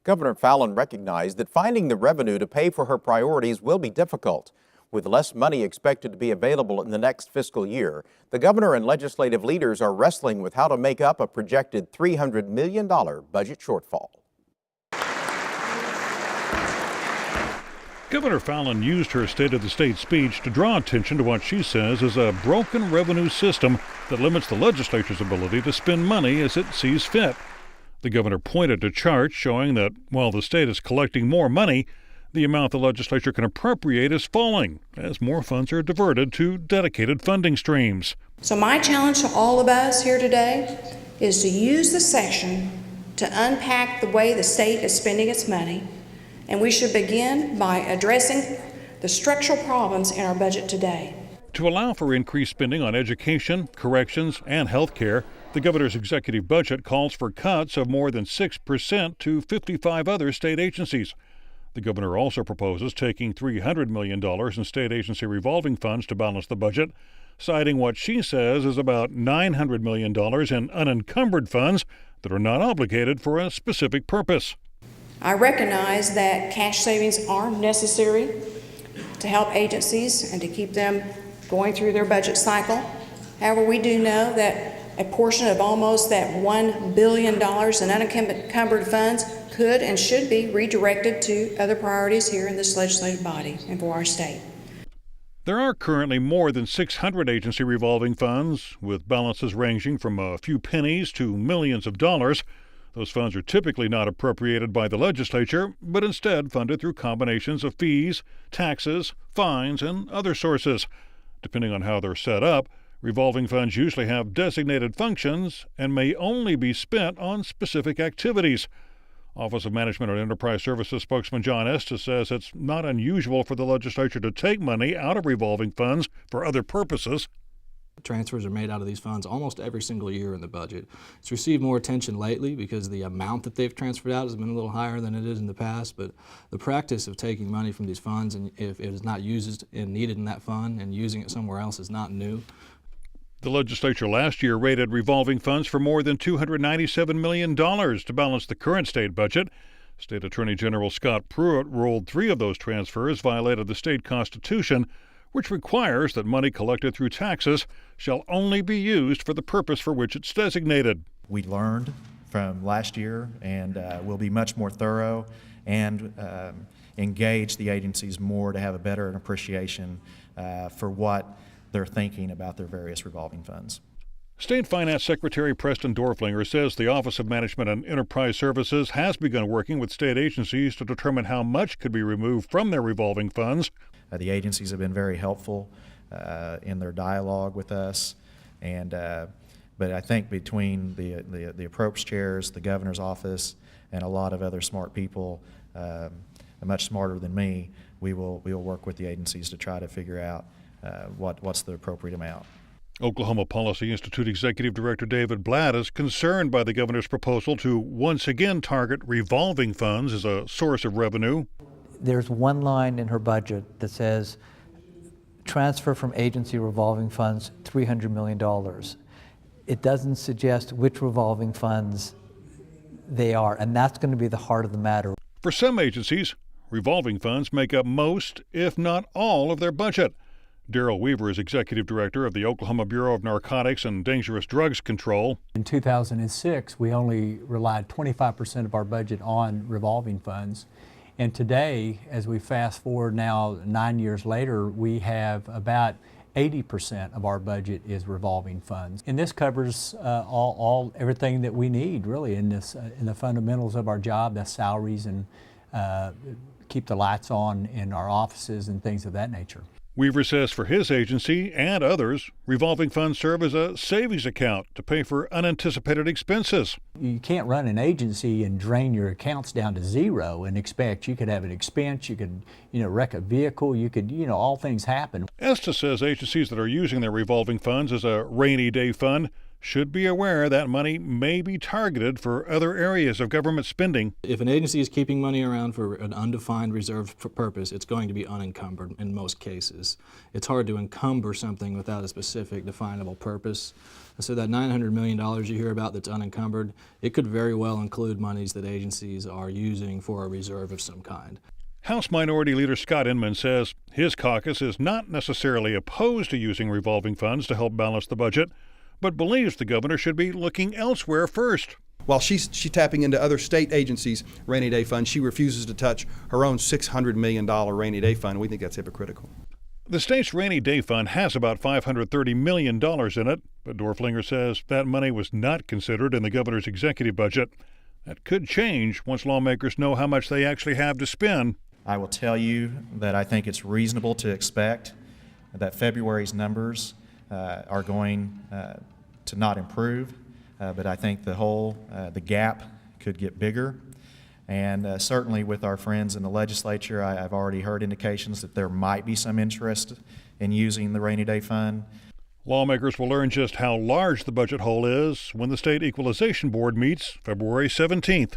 Governor Fallon recognized that finding the revenue to pay for her priorities will be difficult. With less money expected to be available in the next fiscal year, the governor and legislative leaders are wrestling with how to make up a projected $300 million budget shortfall. Governor Fallon used her State of the State speech to draw attention to what she says is a broken revenue system that limits the legislature's ability to spend money as it sees fit. The governor pointed to charts showing that while the state is collecting more money, the amount the legislature can appropriate is falling as more funds are diverted to dedicated funding streams. So my challenge to all of us here today is to use the session to unpack the way the state is spending its money, and we should begin by addressing the structural problems in our budget today. To allow for increased spending on education, corrections, and health care, the governor's executive budget calls for cuts of more than 6% to 55 other state agencies. The governor also proposes taking $300 million in state agency revolving funds to balance the budget, citing what she says is about $900 million in unencumbered funds that are not obligated for a specific purpose. I recognize that cash savings are necessary to help agencies and to keep them going through their budget cycle. However, we do know that a portion of almost that $1 billion in unencumbered funds could and should be redirected to other priorities here in this legislative body and for our state. There are currently more than 600 agency revolving funds, with balances ranging from a few pennies to millions of dollars. Those funds are typically not appropriated by the legislature, but instead funded through combinations of fees, taxes, fines, and other sources. Depending on how they're set up, revolving funds usually have designated functions and may only be spent on specific activities. Office of Management and Enterprise Services spokesman John Estes says it's not unusual for the legislature to take money out of revolving funds for other purposes. Transfers are made out of these funds almost every single year in the budget. It's received more attention lately because the amount that they've transferred out has been a little higher than it is in the past, but the practice of taking money from these funds, and if it is not used and needed in that fund and using it somewhere else, is not new. The legislature last year rated revolving funds for more than $297 million to balance the current state budget. State Attorney General Scott Pruitt ruled 3 of those transfers violated the state constitution, which requires that money collected through taxes shall only be used for the purpose for which it's designated. We learned from last year and will be much more thorough and engage the agencies more to have a better appreciation for what they're thinking about their various revolving funds. State Finance Secretary Preston Dorflinger says the Office of Management and Enterprise Services has begun working with state agencies to determine how much could be removed from their revolving funds. The agencies have been very helpful in their dialogue with us, and but I think between the approach chairs, the governor's office, and a lot of other smart people, much smarter than me, we will work with the agencies to try to figure out what's the appropriate amount. Oklahoma Policy Institute Executive Director David Blatt is concerned by the governor's proposal to once again target revolving funds as a source of revenue. There's one line in her budget that says transfer from agency revolving funds $300 million. It doesn't suggest which revolving funds they are, and that's going to be the heart of the matter. For some agencies, revolving funds make up most, if not all, of their budget. Darrell Weaver is executive director of the Oklahoma Bureau of Narcotics and Dangerous Drugs Control. In 2006, we only relied 25% of our budget on revolving funds. And today, as we fast forward now 9 years later, we have about 80% of our budget is revolving funds. And this covers everything that we need really in the fundamentals of our job, that's salaries and keep the lights on in our offices and things of that nature. Weaver says for his agency and others, revolving funds serve as a savings account to pay for unanticipated expenses. You can't run an agency and drain your accounts down to zero and expect you could have an expense, you could, wreck a vehicle, you could, all things happen. Estes says agencies that are using their revolving funds as a rainy day fund should be aware that money may be targeted for other areas of government spending. If an agency is keeping money around for an undefined reserve purpose, it's going to be unencumbered in most cases. It's hard to encumber something without a specific definable purpose. So that $900 million you hear about that's unencumbered, it could very well include monies that agencies are using for a reserve of some kind. House Minority Leader Scott Inman says his caucus is not necessarily opposed to using revolving funds to help balance the budget, but believes the governor should be looking elsewhere first. While she's tapping into other state agencies' rainy day funds, she refuses to touch her own $600 million rainy day fund. We think that's hypocritical. The state's rainy day fund has about $530 million in it, but Dorflinger says that money was not considered in the governor's executive budget. That could change once lawmakers know how much they actually have to spend. I will tell you that I think it's reasonable to expect that February's numbers are going to not improve, but I think the gap could get bigger. And certainly with our friends in the legislature, I've already heard indications that there might be some interest in using the rainy day fund. Lawmakers will learn just how large the budget hole is when the State Equalization Board meets February 17th.